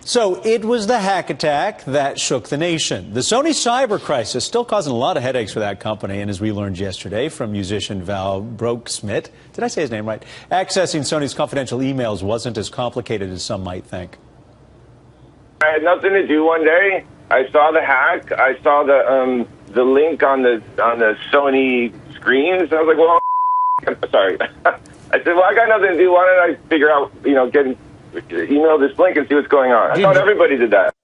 So it was the hack attack that shook the nation. The Sony cyber crisis still causing a lot of headaches for that company. And as we learned yesterday from musician Val Broeksmit, did I say his name right? Accessing Sony's confidential emails wasn't as complicated as some might think. I had nothing to do one day. I saw the hack. I saw the link on the Sony screens. I was like, well, sorry. I said, well, I got nothing to do. Why don't I figure out, email this link and see what's going on? I thought everybody did that.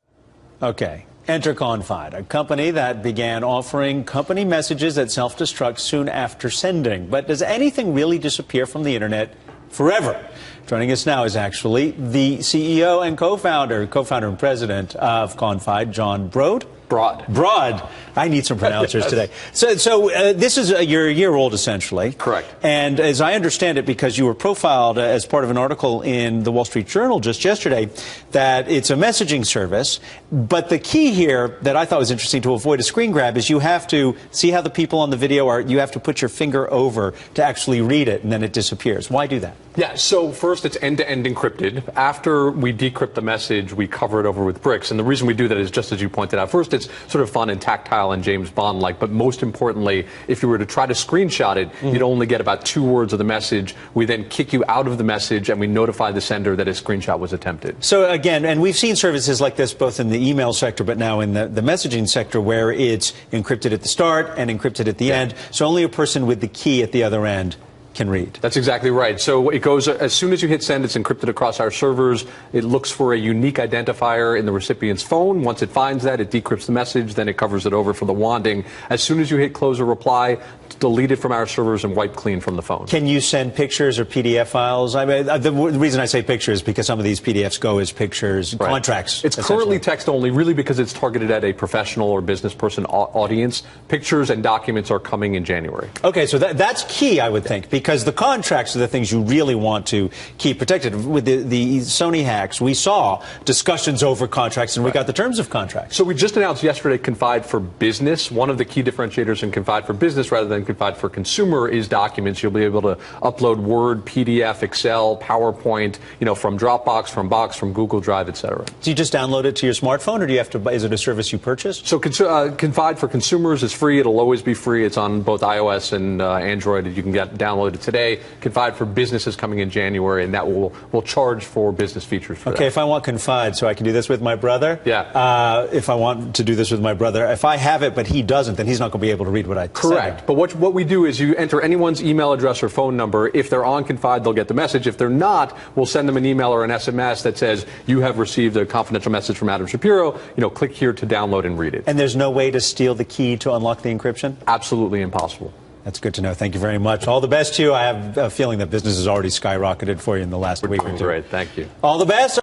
Okay. Enter Confide, a company that began offering company messages that self-destruct soon after sending. But does anything really disappear from the internet forever? Joining us now is actually the CEO and co-founder and president of Confide, Jon Brod. Brod. I need some pronouncers Yes. today. So this is you're a year old, essentially. Correct. And as I understand it, because you were profiled as part of an article in the Wall Street Journal just yesterday, that it's a messaging service. But the key here that I thought was interesting to avoid a screen grab is you have to see how the people on the video are. You have to put your finger over to actually read it, and then it disappears. Why do that? Yeah, so first it's end-to-end encrypted. After we decrypt the message, we cover it over with bricks. And the reason we do that is just as you pointed out. First, it's sort of fun and tactile and James Bond-like. But most importantly, if you were to try to screenshot it, you'd only get about 2 words of the message. We then kick you out of the message and we notify the sender that a screenshot was attempted. So again, and we've seen services like this both in the email sector, but now in the messaging sector where it's encrypted at the start and encrypted at the end. So only a person with the key at the other end can read. That's exactly right. So it goes, as soon as you hit send, it's encrypted across our servers. It looks for a unique identifier in the recipient's phone. Once it finds that, it decrypts the message, then it covers it over for the wanding. As soon as you hit close or reply, delete it from our servers and wipe clean from the phone. Can you send pictures or PDF files? I mean, the reason I say pictures is because some of these PDFs go as pictures, contracts. It's currently text only, really because it's targeted at a professional or business person audience. Pictures and documents are coming in January. Okay, so that's key, I would think, because the contracts are the things you really want to keep protected. With the Sony hacks, we saw discussions over contracts, and we got the terms of contracts. So we just announced yesterday Confide for Business. One of the key differentiators in Confide for Business rather than Confide for Consumer is documents. You'll be able to upload Word, PDF, Excel, PowerPoint, from Dropbox, from Box, from Google Drive, etc. Do you just download it to your smartphone, or do you have to? Is it a service you purchase? So Confide for Consumers is free. It'll always be free. It's on both iOS and Android. You can download it today. Confide for Business is coming in January, and that will charge for business features for that. If I want Confide, so I can do this with my brother? Yeah. If I want to do this with my brother, if I have it but he doesn't, then he's not going to be able to read what I Correct. say. But what we do is you enter anyone's email address or phone number. If they're on Confide, they'll get the message. If they're not, we'll send them an email or an SMS that says, you have received a confidential message from Adam Shapiro. Click here to download and read it. And there's no way to steal the key to unlock the encryption? Absolutely impossible. That's good to know. Thank you very much. All the best to you. I have a feeling that business has already skyrocketed for you in the last week or two. Great. Thank you. All the best.